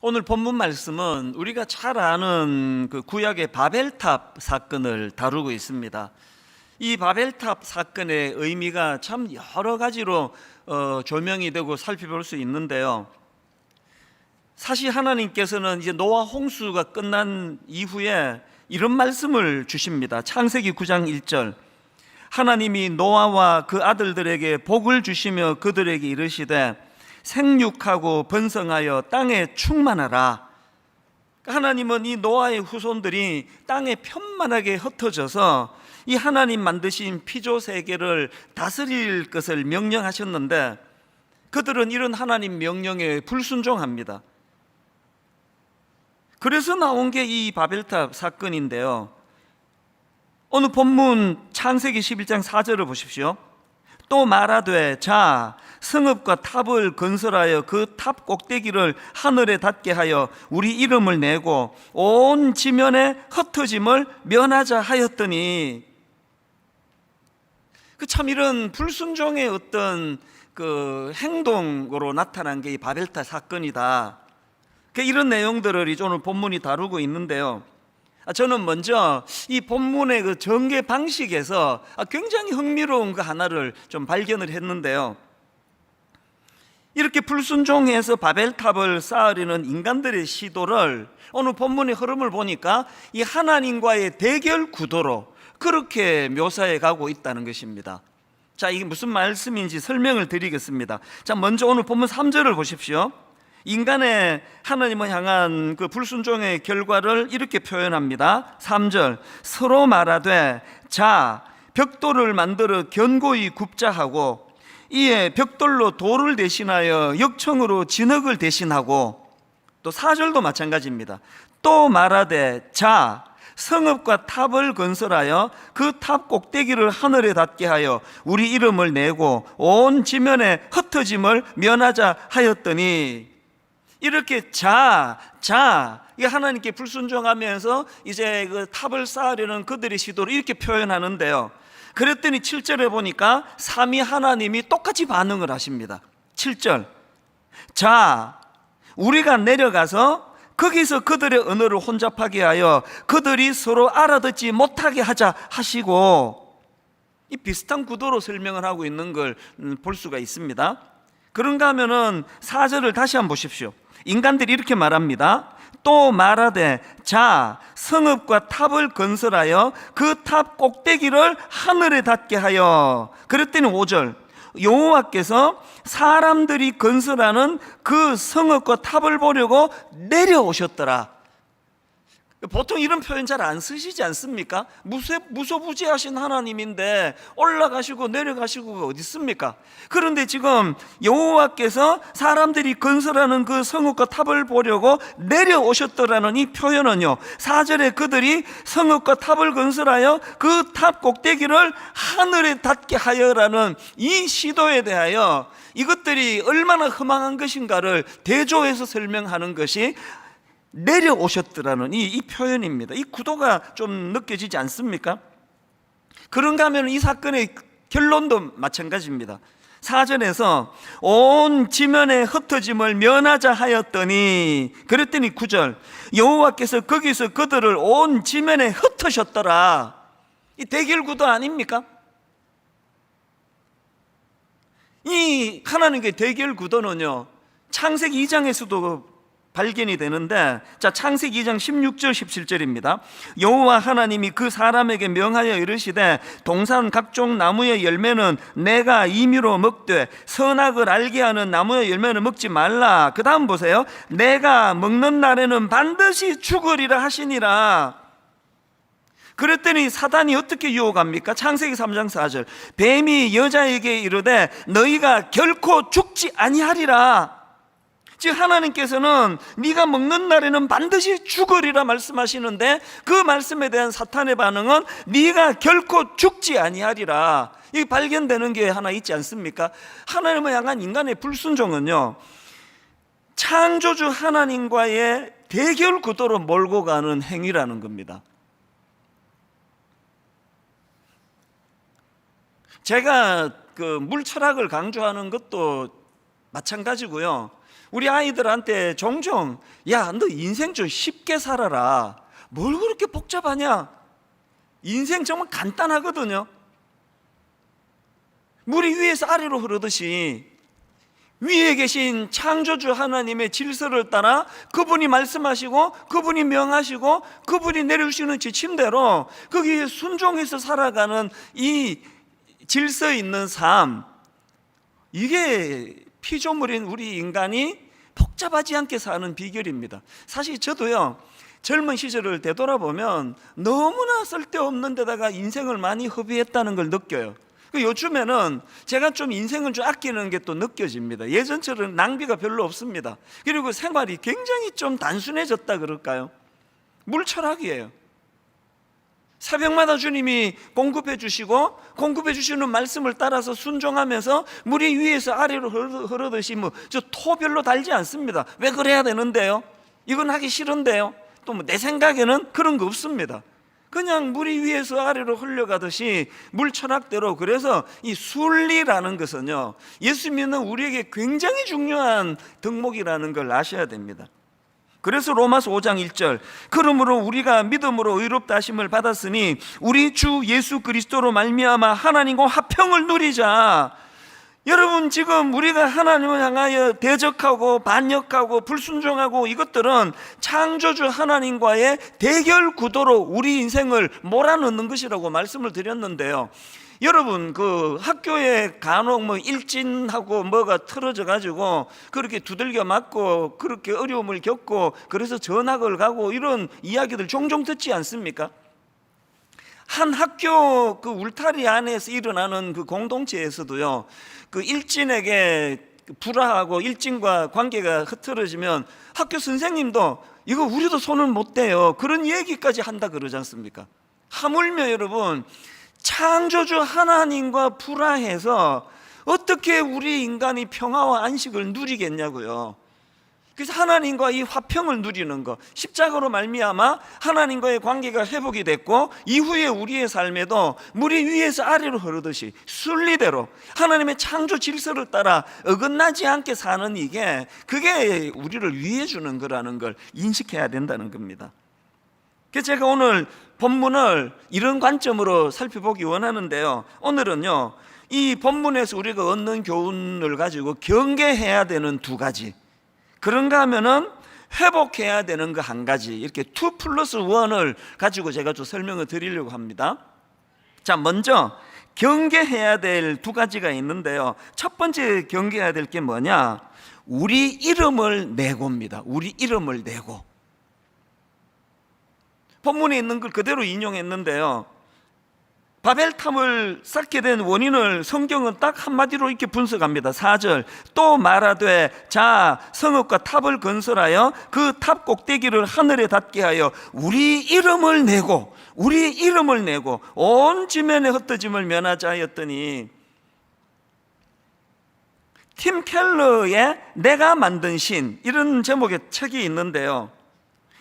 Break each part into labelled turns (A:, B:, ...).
A: 오늘 본문 말씀은 우리가 잘 아는 그 구약의 바벨탑 사건을 다루고 있습니다. 이 바벨탑 사건의 의미가 참 여러 가지로 조명이 되고 살펴볼 수 있는데요. 사실 하나님께서는 이제 노아 홍수가 끝난 이후에 이런 말씀을 주십니다. 창세기 9장 1절, 하나님이 노아와 그 아들들에게 복을 주시며 그들에게 이르시되 생육하고 번성하여 땅에 충만하라. 하나님은 이 노아의 후손들이 땅에 편만하게 흩어져서 이 하나님 만드신 피조 세계를 다스릴 것을 명령하셨는데 그들은 이런 하나님 명령에 불순종합니다. 그래서 나온 게 이 바벨탑 사건인데요. 오늘 본문 창세기 11장 4절을 보십시오. 또 말하되 자 성읍과 탑을 건설하여 그 탑 꼭대기를 하늘에 닿게 하여 우리 이름을 내고 온 지면에 흩어짐을 면하자 하였더니, 참 이런 불순종의 어떤 그 행동으로 나타난 게 이 바벨탑 사건이다. 이런 내용들을 이제 오늘 본문이 다루고 있는데요. 저는 먼저 이 본문의 그 전개 방식에서 굉장히 흥미로운 거 하나를 좀 발견을 했는데요. 이렇게 불순종해서 바벨탑을 쌓으려는 인간들의 시도를 오늘 본문의 흐름을 보니까 이 하나님과의 대결 구도로 그렇게 묘사해 가고 있다는 것입니다. 자, 이게 무슨 말씀인지 설명을 드리겠습니다. 자, 먼저 오늘 본문 3절을 보십시오. 인간의 하나님을 향한 그 불순종의 결과를 이렇게 표현합니다. 3절, 서로 말하되 자 벽돌을 만들어 견고히 굽자 하고 이에 벽돌로 돌을 대신하여 역청으로 진흙을 대신하고, 또 4절도 마찬가지입니다. 또 말하되 자 성읍과 탑을 건설하여 그 탑 꼭대기를 하늘에 닿게 하여 우리 이름을 내고 온 지면에 흩어짐을 면하자 하였더니, 이렇게 이게 하나님께 불순종하면서 이제 그 탑을 쌓으려는 그들의 시도를 이렇게 표현하는데요. 그랬더니 7절에 보니까 삼위 하나님이 똑같이 반응을 하십니다. 7절, 자 우리가 내려가서 거기서 그들의 언어를 혼잡하게 하여 그들이 서로 알아듣지 못하게 하자 하시고, 이 비슷한 구도로 설명을 하고 있는 걸 볼 수가 있습니다. 그런가 하면은 4절을 다시 한번 보십시오. 인간들이 이렇게 말합니다. 또 말하되 자 성읍과 탑을 건설하여 그 탑 꼭대기를 하늘에 닿게 하여, 그랬더니 5절, 여호와께서 사람들이 건설하는 그 성읍과 탑을 보려고 내려오셨더라. 보통 이런 표현 잘 안 쓰시지 않습니까? 무소부지하신 하나님인데 올라가시고 내려가시고가 어디 있습니까? 그런데 지금 여호와께서 사람들이 건설하는 그 성읍과 탑을 보려고 내려오셨더라는 이 표현은요, 4절에 그들이 성읍과 탑을 건설하여 그 탑 꼭대기를 하늘에 닿게 하여라는 이 시도에 대하여 이것들이 얼마나 허망한 것인가를 대조해서 설명하는 것이 내려오셨더라는 이 표현입니다. 이 구도가 좀 느껴지지 않습니까? 그런가 하면 이 사건의 결론도 마찬가지입니다. 4절에서 온 지면에 흩어짐을 면하자 하였더니, 그랬더니 9절, 여호와께서 거기서 그들을 온 지면에 흩으셨더라. 이 대결 구도 아닙니까? 이 하나님의 대결 구도는요, 창세기 2장에서도 발견이 되는데, 자 창세기 2장 16절 17절입니다. 여호와 하나님이 그 사람에게 명하여 이르시되 동산 각종 나무의 열매는 내가 임의로 먹되 선악을 알게 하는 나무의 열매는 먹지 말라. 그 다음 보세요. 내가 먹는 날에는 반드시 죽으리라 하시니라. 그랬더니 사단이 어떻게 유혹합니까? 창세기 3장 4절, 뱀이 여자에게 이르되 너희가 결코 죽지 아니하리라. 즉 하나님께서는 네가 먹는 날에는 반드시 죽으리라 말씀하시는데, 그 말씀에 대한 사탄의 반응은 네가 결코 죽지 아니하리라. 이 발견되는 게 하나 있지 않습니까? 하나님을 향한 인간의 불순종은요, 창조주 하나님과의 대결 구도로 몰고 가는 행위라는 겁니다. 제가 그 물철학을 강조하는 것도 마찬가지고요. 우리 아이들한테 종종 야, 너 인생 좀 쉽게 살아라. 뭘 그렇게 복잡하냐? 인생 정말 간단하거든요. 물이 위에서 아래로 흐르듯이 위에 계신 창조주 하나님의 질서를 따라 그분이 말씀하시고 그분이 명하시고 그분이 내려주시는 지침대로 거기에 순종해서 살아가는 이 질서 있는 삶, 이게 피조물인 우리 인간이 복잡하지 않게 사는 비결입니다. 사실 저도요, 젊은 시절을 되돌아보면 너무나 쓸데없는 데다가 인생을 많이 허비했다는 걸 느껴요. 요즘에는 제가 좀 인생을 좀 아끼는 게 또 느껴집니다. 예전처럼 낭비가 별로 없습니다. 그리고 생활이 굉장히 좀 단순해졌다 그럴까요? 물철학이에요. 새벽마다 주님이 공급해 주시고 공급해 주시는 말씀을 따라서 순종하면서 물이 위에서 아래로 흐르듯이 저 토별로 달지 않습니다. 왜 그래야 되는데요? 이건 하기 싫은데요? 또 내 생각에는 그런 거 없습니다. 그냥 물이 위에서 아래로 흘러가듯이 물철학대로. 그래서 이 순리라는 것은요, 예수 믿는 우리에게 굉장히 중요한 덕목이라는 걸 아셔야 됩니다. 그래서 로마서 5장 1절, 그러므로 우리가 믿음으로 의롭다 하심을 받았으니 우리 주 예수 그리스도로 말미암아 하나님과 화평을 누리자. 여러분, 지금 우리가 하나님을 향하여 대적하고 반역하고 불순종하고 이것들은 창조주 하나님과의 대결 구도로 우리 인생을 몰아넣는 것이라고 말씀을 드렸는데요. 여러분, 그 학교에 간혹 일진하고 뭐가 틀어져 가지고 그렇게 두들겨 맞고 그렇게 어려움을 겪고 그래서 전학을 가고 이런 이야기들 종종 듣지 않습니까? 한 학교 그 울타리 안에서 일어나는 그 공동체에서도요, 그 일진에게 불화하고 일진과 관계가 흐트러지면 학교 선생님도 이거 우리도 손을 못 대요, 그런 얘기까지 한다 그러지 않습니까? 하물며 여러분, 창조주 하나님과 불화해서 어떻게 우리 인간이 평화와 안식을 누리겠냐고요. 그래서 하나님과 이 화평을 누리는 것, 십자가로 말미암아 하나님과의 관계가 회복이 됐고 이후에 우리의 삶에도 물이 위에서 아래로 흐르듯이 순리대로 하나님의 창조 질서를 따라 어긋나지 않게 사는 그게 우리를 위해 주는 거라는 걸 인식해야 된다는 겁니다. 그래서 제가 오늘 본문을 이런 관점으로 살펴보기 원하는데요, 오늘은요, 이 본문에서 우리가 얻는 교훈을 가지고 경계해야 되는 두 가지, 그런가 하면은 회복해야 되는 거 한 가지, 이렇게 2+1을 가지고 제가 좀 설명을 드리려고 합니다. 자, 먼저 경계해야 될 두 가지가 있는데요, 첫 번째 경계해야 될 게 뭐냐, 우리 이름을 내고입니다. 우리 이름을 내고. 본문에 있는 걸 그대로 인용했는데요, 바벨탑을 쌓게 된 원인을 성경은 딱 한마디로 이렇게 분석합니다. 4절, 또 말하되 자 성읍과 탑을 건설하여 그 탑 꼭대기를 하늘에 닿게 하여 우리 이름을 내고 온 지면에 흩어짐을 면하자 하였더니, 팀 켈러의 내가 만든 신, 이런 제목의 책이 있는데요,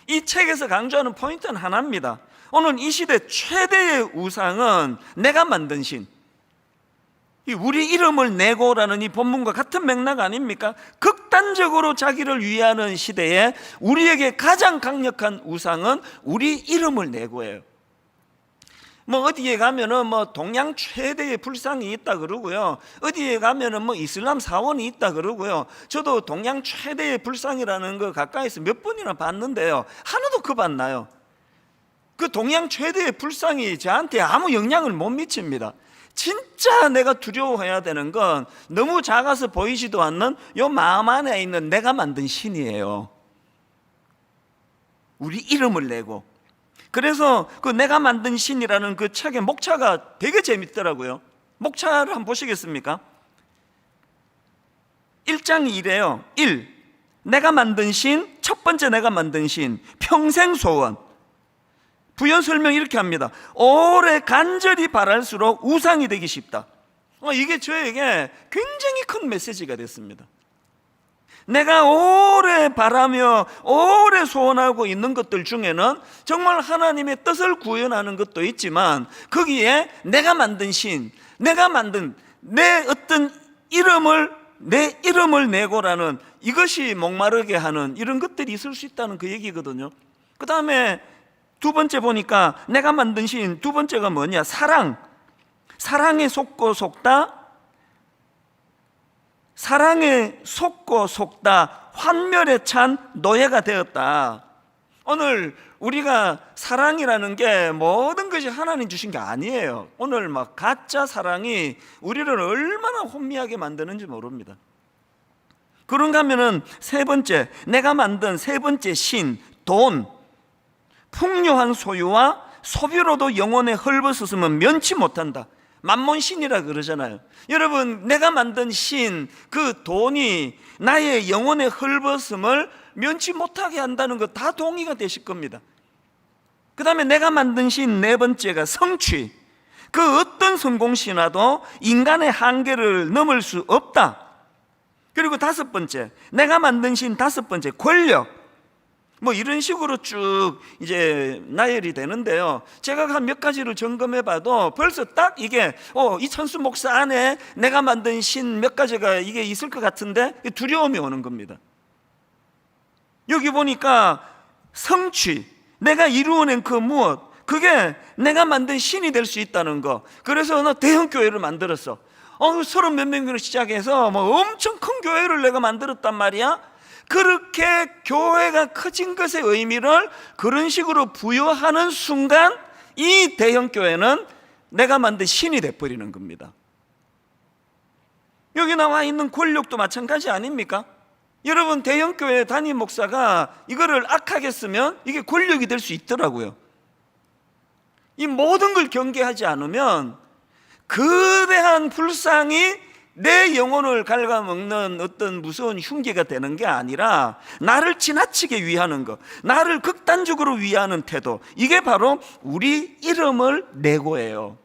A: 이 책에서 강조하는 포인트는 하나입니다. 오늘 이 시대 최대의 우상은 내가 만든 신, 우리 이름을 내고라는 이 본문과 같은 맥락 아닙니까? 극단적으로 자기를 위하는 시대에 우리에게 가장 강력한 우상은 우리 이름을 내고예요. 어디에 가면은 동양 최대의 불상이 있다 그러고요, 어디에 가면은 이슬람 사원이 있다 그러고요. 저도 동양 최대의 불상이라는 거 가까이서 몇 번이나 봤는데요, 하나도 겁 안 나요. 그 동양 최대의 불상이 저한테 아무 영향을 못 미칩니다. 진짜 내가 두려워해야 되는 건 너무 작아서 보이지도 않는 요 마음 안에 있는 내가 만든 신이에요. 우리 이름을 내고. 그래서 그 내가 만든 신이라는 그 책의 목차가 되게 재밌더라고요. 목차를 한번 보시겠습니까? 1장이 이래요. 1. 내가 만든 신, 첫 번째 내가 만든 신, 평생 소원. 부연 설명 이렇게 합니다. 오래 간절히 바랄수록 우상이 되기 쉽다. 이게 저에게 굉장히 큰 메시지가 됐습니다. 내가 오래 바라며 오래 소원하고 있는 것들 중에는 정말 하나님의 뜻을 구현하는 것도 있지만, 거기에 내가 만든 신, 내가 만든 내 어떤 이름을 내 이름을 내고라는 이것이 목마르게 하는 이런 것들이 있을 수 있다는 그 얘기거든요. 그 다음에 두 번째 보니까 내가 만든 시인 두 번째가 뭐냐? 사랑. 사랑에 속고 속다, 사랑에 속고 속다 환멸에 찬 노예가 되었다. 오늘 우리가 사랑이라는 게 모든 것이 하나님 주신 게 아니에요. 오늘 막 가짜 사랑이 우리를 얼마나 혼미하게 만드는지 모릅니다. 그런가 하면은 세 번째, 내가 만든 세 번째 신, 돈. 풍요한 소유와 소비로도 영혼에 헐벗었으면 면치 못한다. 만몬신이라 그러잖아요. 여러분, 내가 만든 신, 그 돈이 나의 영혼의 헐벗음을 면치 못하게 한다는 거 다 동의가 되실 겁니다. 그 다음에 내가 만든 신 네 번째가 성취. 그 어떤 성공신화도 인간의 한계를 넘을 수 없다. 그리고 다섯 번째, 내가 만든 신 다섯 번째, 권력. 뭐 이런 식으로 쭉 이제 나열이 되는데요. 제가 한 몇 가지를 점검해 봐도 벌써 딱 이게 이천수 목사 안에 내가 만든 신 몇 가지가 이게 있을 것 같은데 두려움이 오는 겁니다. 여기 보니까 성취, 내가 이루어낸 그 무엇, 그게 내가 만든 신이 될 수 있다는 거. 그래서 나 대형 교회를 만들었어. 30 몇 명으로 시작해서 뭐 엄청 큰 교회를 내가 만들었단 말이야. 그렇게 교회가 커진 것의 의미를 그런 식으로 부여하는 순간 이 대형 교회는 내가 만든 신이 돼버리는 겁니다. 여기 나와 있는 권력도 마찬가지 아닙니까? 여러분, 대형 교회 담임 목사가 이거를 악하게 쓰면 이게 권력이 될 수 있더라고요. 이 모든 걸 경계하지 않으면 거대한 불상이 내 영혼을 갉아먹는 어떤 무서운 흉기가 되는 게 아니라 나를 지나치게 위하는 것, 나를 극단적으로 위하는 태도, 이게 바로 우리 이름을 내고예요.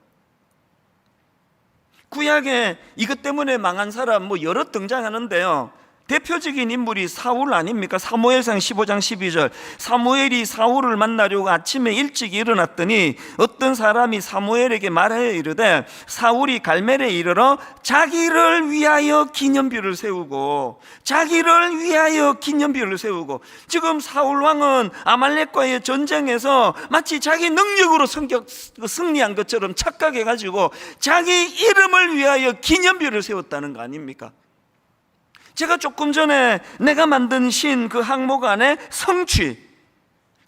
A: 구약에 이것 때문에 망한 사람 뭐 여러 등장하는데요. 대표적인 인물이 사울 아닙니까? 사무엘상 15장 12절. 사무엘이 사울을 만나려고 아침에 일찍 일어났더니 어떤 사람이 사무엘에게 말하여 이르되 사울이 갈멜에 이르러 자기를 위하여 기념비를 세우고, 자기를 위하여 기념비를 세우고, 지금 사울 왕은 아말렉과의 전쟁에서 마치 자기 능력으로 승리한 것처럼 착각해가지고 자기 이름을 위하여 기념비를 세웠다는 거 아닙니까? 제가 조금 전에 내가 만든 신 그 항목 안에 성취,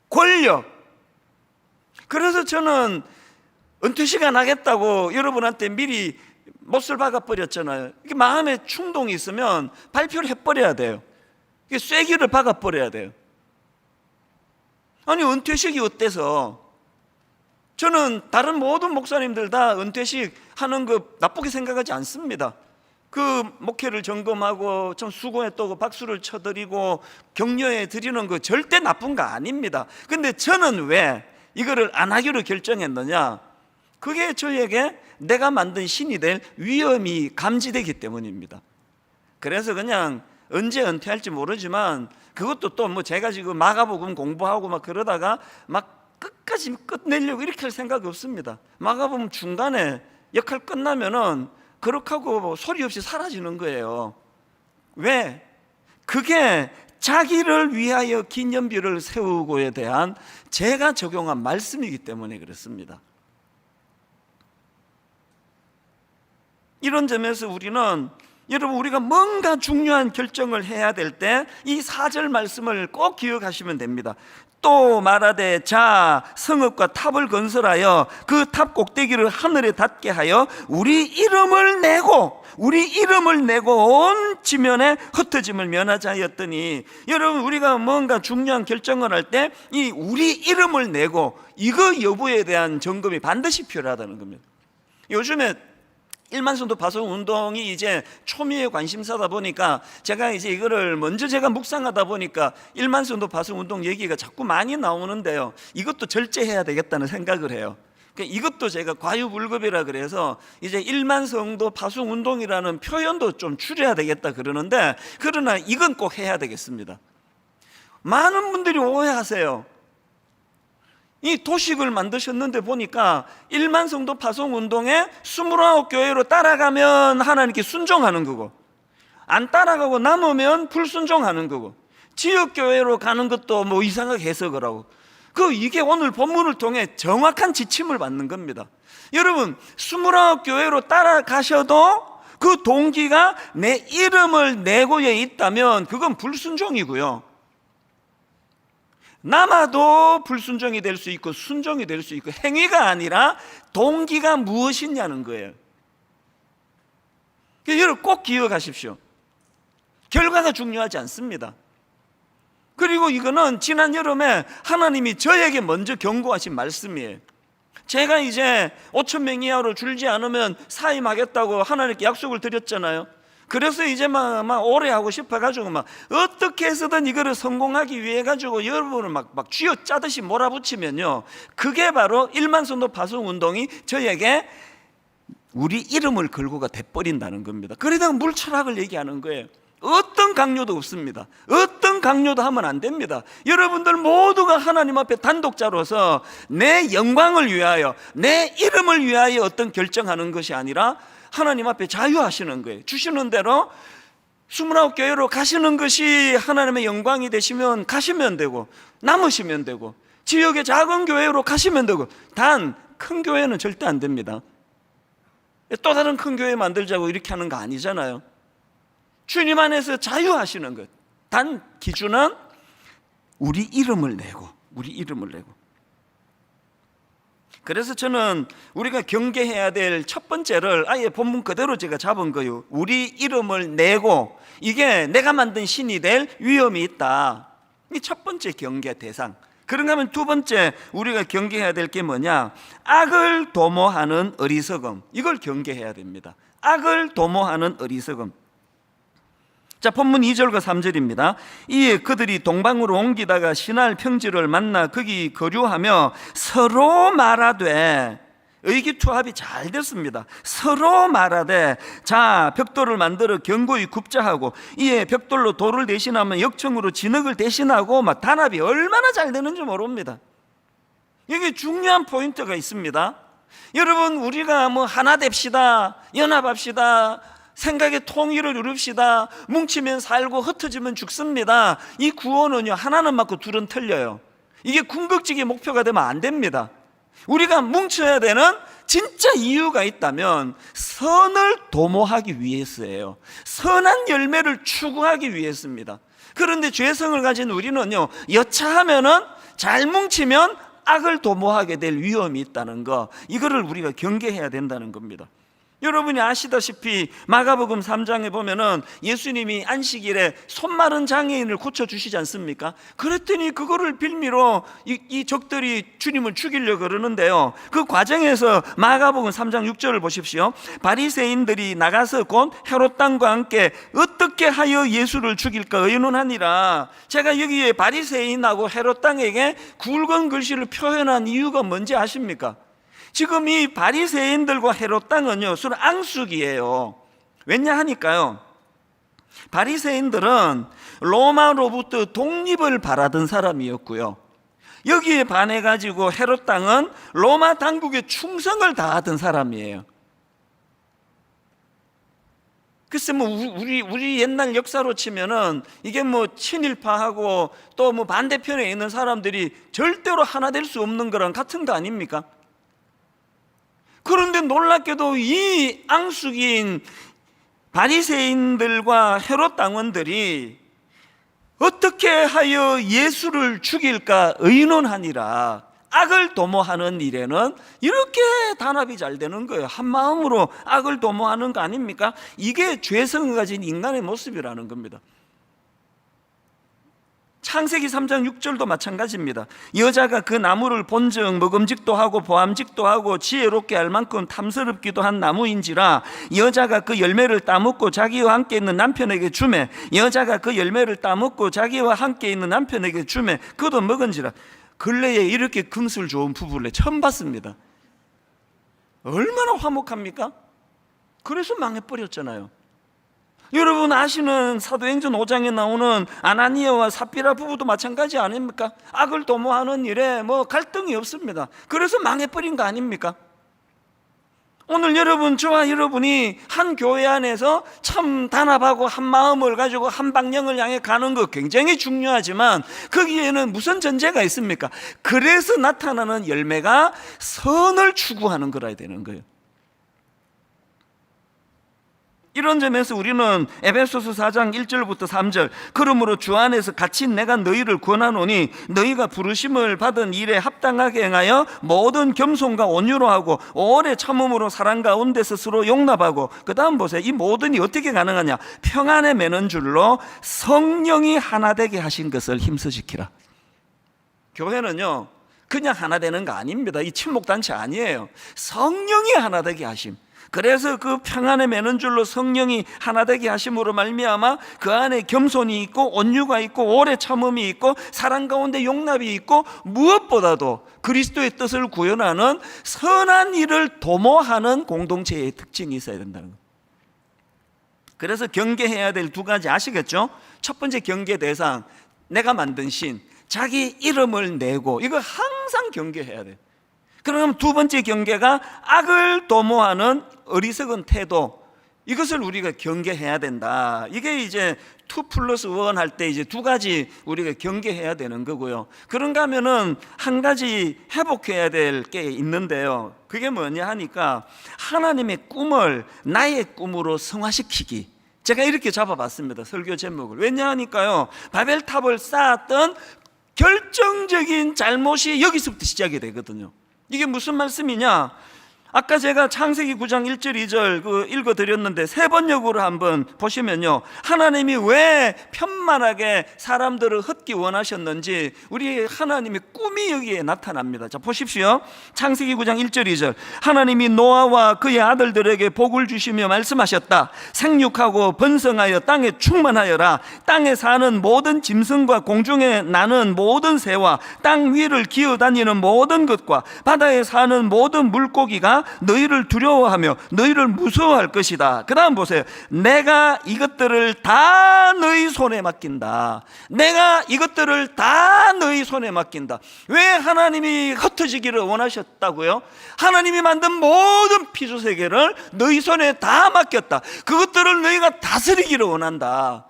A: 권력. 그래서 저는 은퇴시간 하겠다고 여러분한테 미리 못을 박아버렸잖아요. 이게 마음에 충동이 있으면 발표를 해버려야 돼요. 이게 쐐기를 박아버려야 돼요. 아니, 은퇴식이 어때서? 저는 다른 모든 목사님들 다 은퇴식 하는 거 나쁘게 생각하지 않습니다. 그 목회를 점검하고 좀 수고했다고 박수를 쳐드리고 격려해 드리는 거 절대 나쁜 거 아닙니다. 근데 저는 왜 이거를 안 하기로 결정했느냐? 그게 저에게 내가 만든 신이 될 위험이 감지되기 때문입니다. 그래서 그냥 언제 은퇴할지 모르지만 그것도 또 뭐 제가 지금 마가복음 공부하고 막 그러다가 막 끝까지 끝내려고 이렇게 할 생각이 없습니다. 마가복음 중간에 역할 끝나면은 그렇게 하고 소리 없이 사라지는 거예요. 왜? 그게 자기를 위하여 기념비를 세우고에 대한 제가 적용한 말씀이기 때문에 그렇습니다. 이런 점에서 우리는, 여러분, 우리가 뭔가 중요한 결정을 해야 될 때 이 4절 말씀을 꼭 기억하시면 됩니다. 또 말하되 자 성읍과 탑을 건설하여 그 탑 꼭대기를 하늘에 닿게 하여 우리 이름을 내고 온 지면에 흩어짐을 면하자 하였더니, 여러분, 우리가 뭔가 중요한 결정을 할 때 이 우리 이름을 내고 이거 여부에 대한 점검이 반드시 필요하다는 겁니다. 요즘에 일만성도 파송 운동이 이제 초미의 관심사다 보니까 제가 이제 이거를 먼저 제가 묵상하다 보니까 일만성도 파송 운동 얘기가 자꾸 많이 나오는데요. 이것도 절제해야 되겠다는 생각을 해요. 이것도 제가 과유불급이라 그래서 이제 일만성도 파송 운동이라는 표현도 좀 줄여야 되겠다 그러는데, 그러나 이건 꼭 해야 되겠습니다. 많은 분들이 오해하세요. 이 도식을 만드셨는데 보니까 1만 성도 파송 운동에 29교회로 따라가면 하나님께 순종하는 거고, 안 따라가고 남으면 불순종하는 거고, 지역교회로 가는 것도 뭐 이상하게 해석을 하고, 이게 오늘 본문을 통해 정확한 지침을 받는 겁니다. 여러분, 29교회로 따라가셔도 그 동기가 내 이름을 내고에 있다면 그건 불순종이고요, 남아도 불순종이 될 수 있고 순종이 될 수 있고, 행위가 아니라 동기가 무엇이냐는 거예요. 여러분 꼭 기억하십시오. 결과가 중요하지 않습니다. 그리고 이거는 지난 여름에 하나님이 저에게 먼저 경고하신 말씀이에요. 제가 이제 5,000명 이하로 줄지 않으면 사임하겠다고 하나님께 약속을 드렸잖아요. 그래서 이제 막 오래 하고 싶어가지고 막 어떻게 해서든 이거를 성공하기 위해 가지고 여러분을 막 쥐어 짜듯이 몰아붙이면요, 그게 바로 1만 선도 파송 운동이 저에게 우리 이름을 걸고가 돼버린다는 겁니다. 그러다가 물철학을 얘기하는 거예요. 어떤 강요도 없습니다. 어떤 강요도 하면 안 됩니다. 여러분들 모두가 하나님 앞에 단독자로서 내 영광을 위하여, 내 이름을 위하여 어떤 결정하는 것이 아니라 하나님 앞에 자유하시는 거예요. 주시는 대로 29교회로 가시는 것이 하나님의 영광이 되시면 가시면 되고, 남으시면 되고, 지역의 작은 교회로 가시면 되고, 단 큰 교회는 절대 안 됩니다. 또 다른 큰 교회 만들자고 이렇게 하는 거 아니잖아요. 주님 안에서 자유하시는 것. 단 기준은 우리 이름을 내고, 우리 이름을 내고. 그래서 저는 우리가 경계해야 될 첫 번째를 아예 본문 그대로 제가 잡은 거예요. 우리 이름을 내고, 이게 내가 만든 신이 될 위험이 있다. 이 첫 번째 경계 대상. 그런가 하면 두 번째 우리가 경계해야 될 게 뭐냐? 악을 도모하는 어리석음. 이걸 경계해야 됩니다. 악을 도모하는 어리석음. 자, 본문 2절과 3절입니다. 이에 그들이 동방으로 옮기다가 신할 평지를 만나 거기 거류하며 서로 말하되, 의기투합이 잘 됐습니다. 서로 말하되, 자, 벽돌을 만들어 견고히 굽자 하고, 이에 벽돌로 돌을 대신하면 역청으로 진흙을 대신하고, 막 단합이 얼마나 잘 되는지 모릅니다. 여기 중요한 포인트가 있습니다. 여러분, 우리가 뭐 하나 됩시다, 연합합시다, 생각의 통일을 이룹시다, 뭉치면 살고 흩어지면 죽습니다, 이 구호는요, 하나는 맞고 둘은 틀려요. 이게 궁극적인 목표가 되면 안 됩니다. 우리가 뭉쳐야 되는 진짜 이유가 있다면 선을 도모하기 위해서예요. 선한 열매를 추구하기 위해서입니다. 그런데 죄성을 가진 우리는요, 여차하면은 잘 뭉치면 악을 도모하게 될 위험이 있다는 거, 이거를 우리가 경계해야 된다는 겁니다. 여러분이 아시다시피 마가복음 3장에 보면은 예수님이 안식일에 손 마른 장애인을 고쳐주시지 않습니까? 그랬더니 그거를 빌미로 이 적들이 주님을 죽이려고 그러는데요, 그 과정에서 마가복음 3장 6절을 보십시오. 바리새인들이 나가서 곧 헤롯 당과 함께 어떻게 하여 예수를 죽일까 의논하니라. 제가 여기에 바리새인하고 헤롯 당에게 굵은 글씨를 표현한 이유가 뭔지 아십니까? 지금 이 바리새인들과 헤롯 당은요, 서로 앙숙이에요. 왜냐 하니까요, 바리새인들은 로마로부터 독립을 바라던 사람이었고요, 여기에 반해 가지고 헤롯 당은 로마 당국에 충성을 다하던 사람이에요. 글쎄 뭐 우리 옛날 역사로 치면은 이게 뭐 친일파하고 또 뭐 반대편에 있는 사람들이 절대로 하나 될 수 없는 거랑 같은 거 아닙니까? 그런데 놀랍게도 이 앙숙인 바리새인들과 헤롯 당원들이 어떻게 하여 예수를 죽일까 의논하니라. 악을 도모하는 일에는 이렇게 단합이 잘 되는 거예요. 한 마음으로 악을 도모하는 거 아닙니까? 이게 죄성을 가진 인간의 모습이라는 겁니다. 창세기 3장 6절도 마찬가지입니다. 여자가 그 나무를 본즉 먹음직도 하고 보암직도 하고 지혜롭게 할 만큼 탐스럽기도 한 나무인지라 여자가 그 열매를 따먹고 자기와 함께 있는 남편에게 주매, 여자가 그 열매를 따먹고 자기와 함께 있는 남편에게 주매 그도 먹은지라. 근래에 이렇게 금술 좋은 부부를 처음 봤습니다. 얼마나 화목합니까? 그래서 망해버렸잖아요. 여러분 아시는 사도행전 5장에 나오는 아나니아와 삽비라 부부도 마찬가지 아닙니까? 악을 도모하는 일에 뭐 갈등이 없습니다. 그래서 망해버린 거 아닙니까? 오늘 여러분, 저와 여러분이 한 교회 안에서 참 단합하고 한 마음을 가지고 한 방향을 향해 가는 거 굉장히 중요하지만 거기에는 무슨 전제가 있습니까? 그래서 나타나는 열매가 선을 추구하는 거라 되는 거예요. 이런 점에서 우리는 에베소서 4장 1절부터 3절, 그러므로 주 안에서 갇힌 내가 너희를 권하노니 너희가 부르심을 받은 일에 합당하게 행하여 모든 겸손과 온유로 하고 오래 참음으로 사랑 가운데 스스로 용납하고, 그 다음 보세요. 이 모든이 어떻게 가능하냐? 평안에 매는 줄로 성령이 하나 되게 하신 것을 힘써 지키라. 교회는요 그냥 하나 되는 거 아닙니다. 이 친목단체 아니에요. 성령이 하나 되게 하심. 그래서 그 평안에 매는 줄로 성령이 하나 되게 하심으로 말미암아 그 안에 겸손이 있고 온유가 있고 오래 참음이 있고 사랑 가운데 용납이 있고, 무엇보다도 그리스도의 뜻을 구현하는 선한 일을 도모하는 공동체의 특징이 있어야 된다는 것. 그래서 경계해야 될 두 가지 아시겠죠? 첫 번째 경계 대상, 내가 만든 신, 자기 이름을 내고, 이거 항상 경계해야 돼요. 그럼 두 번째 경계가 악을 도모하는 어리석은 태도, 이것을 우리가 경계해야 된다. 이게 이제 2+1 할 때 이제 두 가지 우리가 경계해야 되는 거고요. 그런가 하면은 한 가지 회복해야 될 게 있는데요. 그게 뭐냐 하니까 하나님의 꿈을 나의 꿈으로 성화시키기. 제가 이렇게 잡아봤습니다, 설교 제목을. 왜냐 하니까요, 바벨탑을 쌓았던 결정적인 잘못이 여기서부터 시작이 되거든요. 이게 무슨 말씀이냐? 아까 제가 창세기 9장 1절 2절 읽어드렸는데 세 번역으로 한번 보시면요, 하나님이 왜 편만하게 사람들을 헛기 원하셨는지 우리 하나님의 꿈이 여기에 나타납니다. 자, 보십시오. 창세기 9장 1절 2절, 하나님이 노아와 그의 아들들에게 복을 주시며 말씀하셨다. 생육하고 번성하여 땅에 충만하여라. 땅에 사는 모든 짐승과 공중에 나는 모든 새와 땅 위를 기어다니는 모든 것과 바다에 사는 모든 물고기가 너희를 두려워하며 너희를 무서워할 것이다. 그 다음 보세요. 내가 이것들을 다 너희 손에 맡긴다. 내가 이것들을 다 너희 손에 맡긴다. 왜 하나님이 흩어지기를 원하셨다고요? 하나님이 만든 모든 피조세계를 너희 손에 다 맡겼다. 그것들을 너희가 다스리기를 원한다.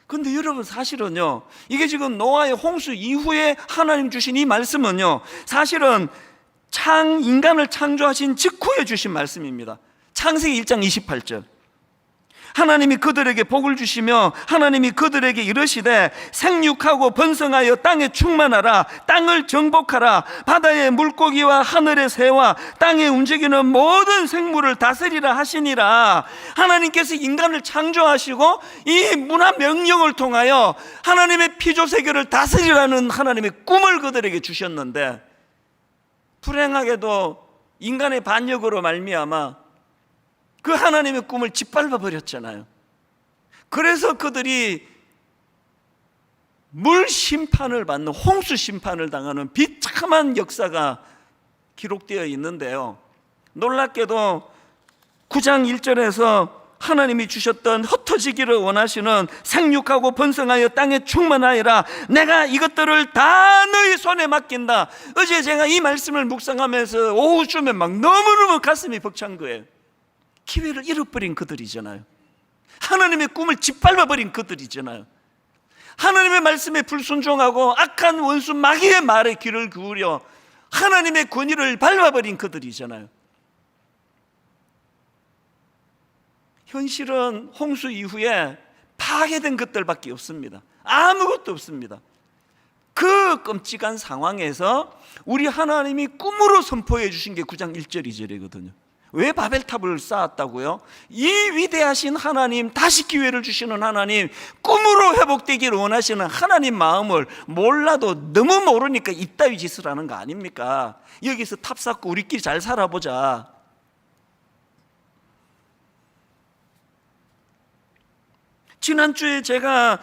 A: 근데 여러분, 사실은요, 이게 지금 노아의 홍수 이후에 하나님 주신 이 말씀은요, 사실은 인간을 창조하신 직후에 주신 말씀입니다. 창세기 1장 28절, 하나님이 그들에게 복을 주시며 하나님이 그들에게 이르시되 생육하고 번성하여 땅에 충만하라. 땅을 정복하라. 바다의 물고기와 하늘의 새와 땅에 움직이는 모든 생물을 다스리라 하시니라. 하나님께서 인간을 창조하시고 이 문화 명령을 통하여 하나님의 피조세계를 다스리라는 하나님의 꿈을 그들에게 주셨는데, 불행하게도 인간의 반역으로 말미암아 그 하나님의 꿈을 짓밟아 버렸잖아요. 그래서 그들이 물 심판을 받는, 홍수 심판을 당하는 비참한 역사가 기록되어 있는데요, 놀랍게도 9장 1절에서 하나님이 주셨던 흩어지기를 원하시는 생육하고 번성하여 땅에 충만하여라. 내가 이것들을 다 너희 손에 맡긴다. 어제 제가 이 말씀을 묵상하면서 오후쯤에 막 너무너무 가슴이 벅찬 거예요. 기회를 잃어버린 그들이잖아요. 하나님의 꿈을 짓밟아버린 그들이잖아요. 하나님의 말씀에 불순종하고 악한 원수 마귀의 말에 귀를 기울여 하나님의 권위를 밟아버린 그들이잖아요. 현실은 홍수 이후에 파괴된 것들밖에 없습니다. 아무것도 없습니다. 그 끔찍한 상황에서 우리 하나님이 꿈으로 선포해 주신 게 9장 1절 2절이거든요 왜 바벨탑을 쌓았다고요? 이 위대하신 하나님, 다시 기회를 주시는 하나님, 꿈으로 회복되기를 원하시는 하나님 마음을 몰라도 너무 모르니까 이따위 짓을 하는 거 아닙니까? 여기서 탑 쌓고 우리끼리 잘 살아보자. 지난주에 제가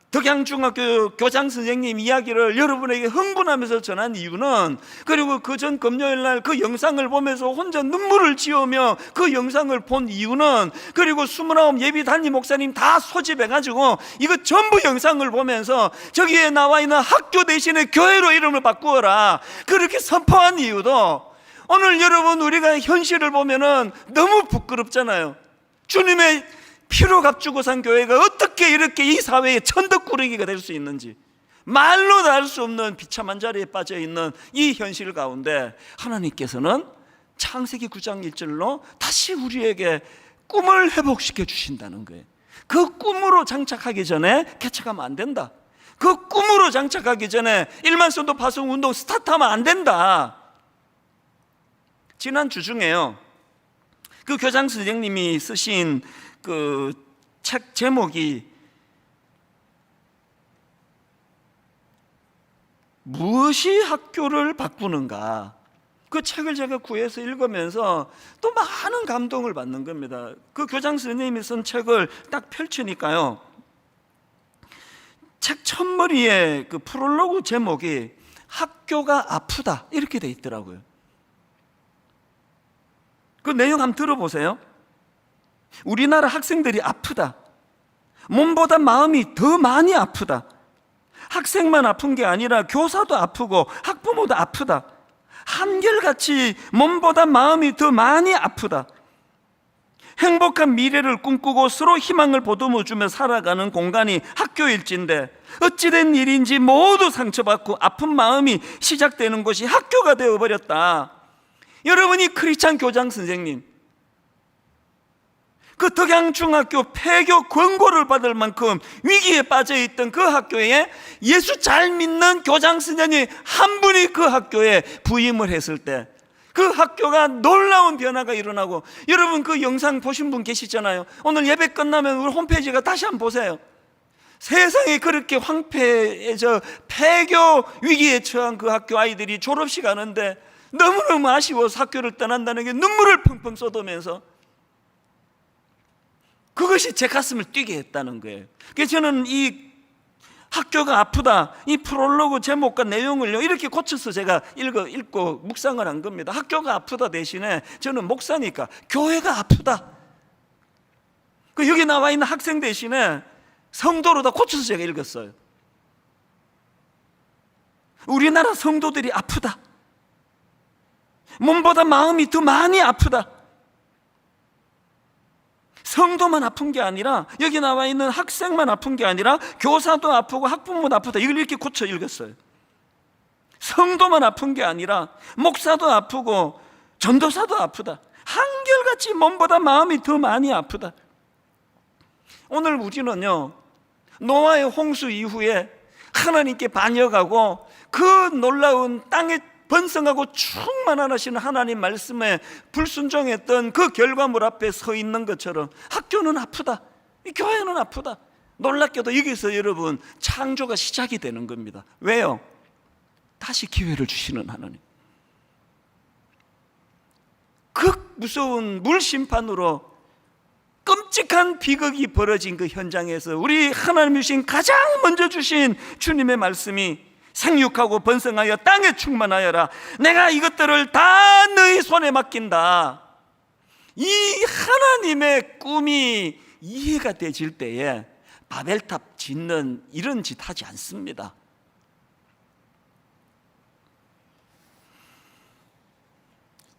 A: 덕양중학교 교장 선생님 이야기를 여러분에게 흥분하면서 전한 이유는, 그리고 그 전 금요일날 그 영상을 보면서 혼자 눈물을 지으며 그 영상을 본 이유는, 그리고 29 예비 단임 목사님 다 소집해가지고 이거 전부 영상을 보면서 저기에 나와 있는 학교 대신에 교회로 이름을 바꾸어라 그렇게 선포한 이유도, 오늘 여러분 우리가 현실을 보면은 너무 부끄럽잖아요. 주님의 피로 값주고 산 교회가 어떻게 이렇게 이 사회의 천덕꾸러기가 될 수 있는지, 말로 다 할 수 없는 비참한 자리에 빠져 있는 이 현실 가운데 하나님께서는 창세기 9장 1절로 다시 우리에게 꿈을 회복시켜 주신다는 거예요. 그 꿈으로 장착하기 전에 개척하면 안 된다. 그 꿈으로 장착하기 전에 일만성도 파송운동 스타트하면 안 된다. 지난 주 중에요, 그 교장 선생님이 쓰신 그 책 제목이 무엇이 학교를 바꾸는가, 그 책을 제가 구해서 읽으면서 또 많은 감동을 받는 겁니다. 그 교장 선생님이 쓴 책을 딱 펼치니까요, 책 첫머리에 그 프롤로그 제목이 학교가 아프다 이렇게 돼 있더라고요. 그 내용 한번 들어보세요. 우리나라 학생들이 아프다. 몸보다 마음이 더 많이 아프다. 학생만 아픈 게 아니라 교사도 아프고 학부모도 아프다. 한결같이 몸보다 마음이 더 많이 아프다. 행복한 미래를 꿈꾸고 서로 희망을 보듬어주며 살아가는 공간이 학교일진데 어찌된 일인지 모두 상처받고 아픈 마음이 시작되는 곳이 학교가 되어버렸다. 여러분이 크리스찬 교장 선생님, 그 덕양중학교 폐교 권고를 받을 만큼 위기에 빠져있던 그 학교에 예수 잘 믿는 교장 선생님 한 분이 그 학교에 부임을 했을 때 그 학교가 놀라운 변화가 일어나고, 여러분 그 영상 보신 분 계시잖아요. 오늘 예배 끝나면 우리 홈페이지가 다시 한번 보세요. 세상에 그렇게 황폐해져 폐교 위기에 처한 그 학교 아이들이 졸업식 하는데 너무너무 아쉬워서 학교를 떠난다는 게 눈물을 펑펑 쏟으면서 그것이 제 가슴을 뛰게 했다는 거예요. 그래서 저는 이 학교가 아프다, 이 프롤로그 제목과 내용을요 이렇게 고쳐서 제가 읽고 묵상을 한 겁니다. 학교가 아프다 대신에 저는 목사니까 교회가 아프다, 그 여기 나와 있는 학생 대신에 성도로 다 고쳐서 제가 읽었어요. 우리나라 성도들이 아프다. 몸보다 마음이 더 많이 아프다. 성도만 아픈 게 아니라, 여기 나와 있는 학생만 아픈 게 아니라 교사도 아프고 학부모도 아프다. 이걸 이렇게 고쳐 읽었어요. 성도만 아픈 게 아니라 목사도 아프고 전도사도 아프다. 한결같이 몸보다 마음이 더 많이 아프다. 오늘 우리는요, 노아의 홍수 이후에 하나님께 반역하고 그 놀라운 땅에 번성하고 충만하시는 하나님 말씀에 불순종했던 그 결과물 앞에 서 있는 것처럼 학교는 아프다, 이 교회는 아프다. 놀랍게도 여기서 여러분 창조가 시작이 되는 겁니다. 왜요? 다시 기회를 주시는 하나님. 그 무서운 물심판으로 끔찍한 비극이 벌어진 그 현장에서 우리 하나님이 주신 가장 먼저 주신 주님의 말씀이 생육하고 번성하여 땅에 충만하여라. 내가 이것들을 다 너희 손에 맡긴다. 이 하나님의 꿈이 이해가 되질 때에 바벨탑 짓는 이런 짓 하지 않습니다.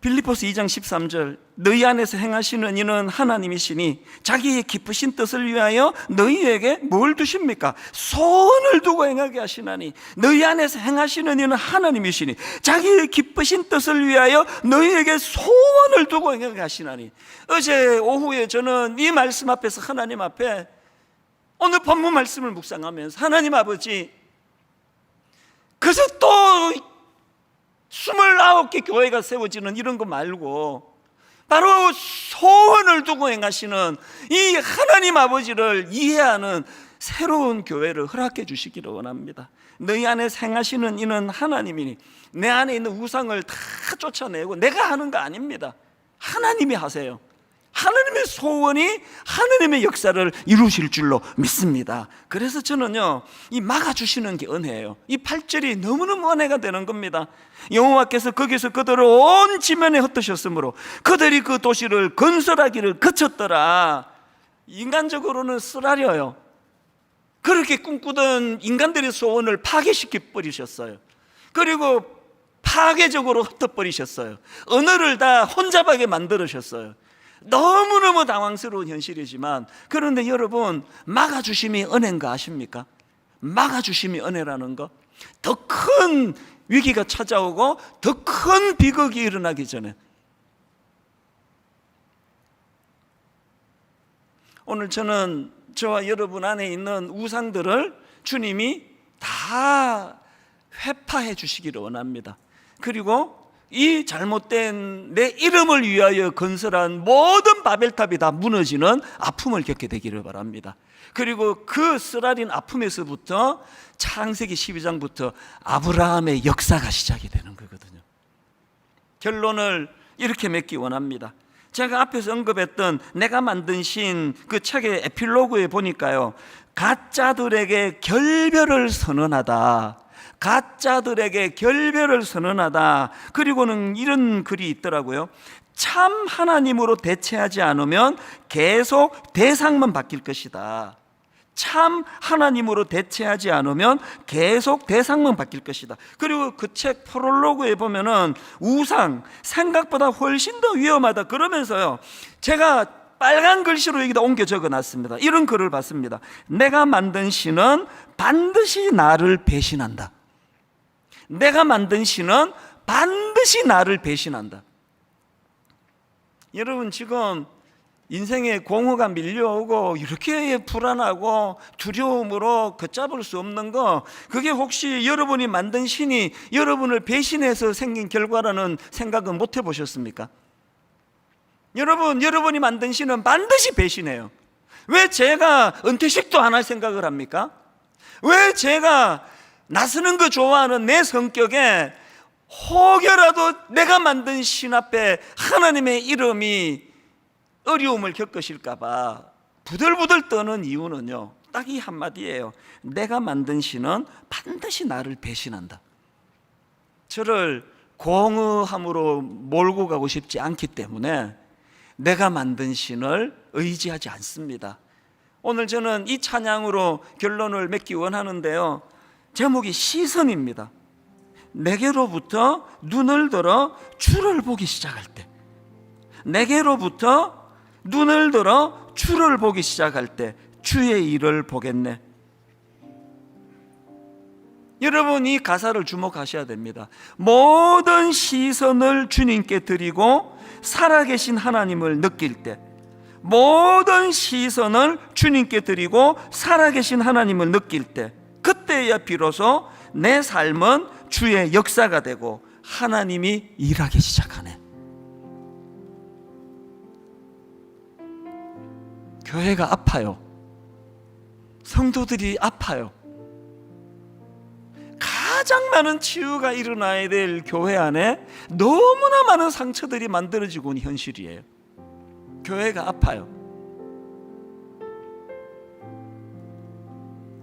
A: 빌립보서 2장 13절, 너희 안에서 행하시는 이는 하나님이시니 자기의 기쁘신 뜻을 위하여 너희에게 뭘 두십니까? 소원을 두고 행하게 하시나니. 너희 안에서 행하시는 이는 하나님이시니 자기의 기쁘신 뜻을 위하여 너희에게 소원을 두고 행하게 하시나니. 어제 오후에 저는 이 말씀 앞에서 하나님 앞에 오늘 본문 말씀을 묵상하면서, 하나님 아버지, 그래서 또 29개 교회가 세워지는 이런 거 말고 바로 소원을 두고 행하시는 이 하나님 아버지를 이해하는 새로운 교회를 허락해 주시기를 원합니다. 너희 안에 행하시는 이는 하나님이니. 내 안에 있는 우상을 다 쫓아내고 내가 하는 거 아닙니다. 하나님이 하세요. 하나님의 소원이 하나님의 역사를 이루실 줄로 믿습니다. 그래서 저는요, 이 막아주시는 게 은혜예요. 이 8절이 너무너무 은혜가 되는 겁니다. 여호와께서 거기서 그들을 온 지면에 흩으셨으므로 그들이 그 도시를 건설하기를 그쳤더라. 인간적으로는 쓰라려요. 그렇게 꿈꾸던 인간들의 소원을 파괴시켜 버리셨어요. 그리고 파괴적으로 흩어버리셨어요. 언어를 다 혼잡하게 만들으셨어요. 너무너무 당황스러운 현실이지만, 그런데 여러분, 막아주심이 은혜인 거 아십니까? 막아주심이 은혜라는 거. 더 큰 위기가 찾아오고 더 큰 비극이 일어나기 전에, 오늘 저는 저와 여러분 안에 있는 우상들을 주님이 다 회파해 주시기를 원합니다. 그리고 이 잘못된 내 이름을 위하여 건설한 모든 바벨탑이 다 무너지는 아픔을 겪게 되기를 바랍니다. 그리고 그 쓰라린 아픔에서부터 창세기 12장부터 아브라함의 역사가 시작이 되는 거거든요. 결론을 이렇게 맺기 원합니다. 제가 앞에서 언급했던 내가 만든 신 그 책의 에필로그에 보니까요, 가짜들에게 결별을 선언하다, 가짜들에게 결별을 선언하다. 그리고는 이런 글이 있더라고요. 참 하나님으로 대체하지 않으면 계속 대상만 바뀔 것이다. 참 하나님으로 대체하지 않으면 계속 대상만 바뀔 것이다. 그리고 그 책 프롤로그에 보면은 우상 생각보다 훨씬 더 위험하다 그러면서요, 제가 빨간 글씨로 여기다 옮겨 적어놨습니다. 이런 글을 봤습니다. 내가 만든 신은 반드시 나를 배신한다. 내가 만든 신은 반드시 나를 배신한다. 여러분, 지금 인생에 공허가 밀려오고 이렇게 불안하고 두려움으로 걷잡을 수 없는 거, 그게 혹시 여러분이 만든 신이 여러분을 배신해서 생긴 결과라는 생각은 못 해보셨습니까? 여러분, 여러분이 만든 신은 반드시 배신해요. 왜 제가 은퇴식도 안 할 생각을 합니까? 왜 제가 나서는 거 좋아하는 내 성격에 혹여라도 내가 만든 신 앞에 하나님의 이름이 어려움을 겪으실까 봐 부들부들 떠는 이유는요, 딱 이 한마디예요. 내가 만든 신은 반드시 나를 배신한다. 저를 공허함으로 몰고 가고 싶지 않기 때문에 내가 만든 신을 의지하지 않습니다. 오늘 저는 이 찬양으로 결론을 맺기 원하는데요, 제목이 시선입니다. 내게로부터 눈을 들어 주를 보기 시작할 때, 내게로부터 눈을 들어 주를 보기 시작할 때 주의 일을 보겠네. 여러분, 이 가사를 주목하셔야 됩니다. 모든 시선을 주님께 드리고 살아계신 하나님을 느낄 때, 모든 시선을 주님께 드리고 살아계신 하나님을 느낄 때, 그때야 비로소 내 삶은 주의 역사가 되고 하나님이 일하기 시작하네. 교회가 아파요. 성도들이 아파요. 가장 많은 치유가 일어나야 될 교회 안에 너무나 많은 상처들이 만들어지고 있는 현실이에요. 교회가 아파요.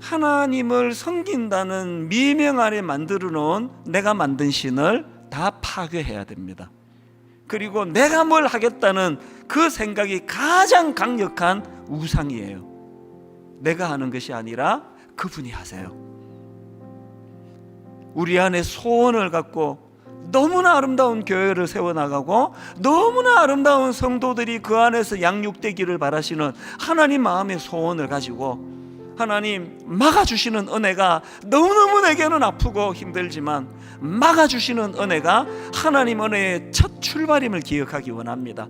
A: 하나님을 섬긴다는 미명 아래 만들어 놓은 내가 만든 신을 다 파괴해야 됩니다. 그리고 내가 뭘 하겠다는 그 생각이 가장 강력한 우상이에요. 내가 하는 것이 아니라 그분이 하세요. 우리 안에 소원을 갖고 너무나 아름다운 교회를 세워나가고 너무나 아름다운 성도들이 그 안에서 양육되기를 바라시는 하나님 마음의 소원을 가지고, 하나님 막아주시는 은혜가 너무너무 내게는 아프고 힘들지만 막아주시는 은혜가 하나님 은혜의 첫 출발임을 기억하기 원합니다.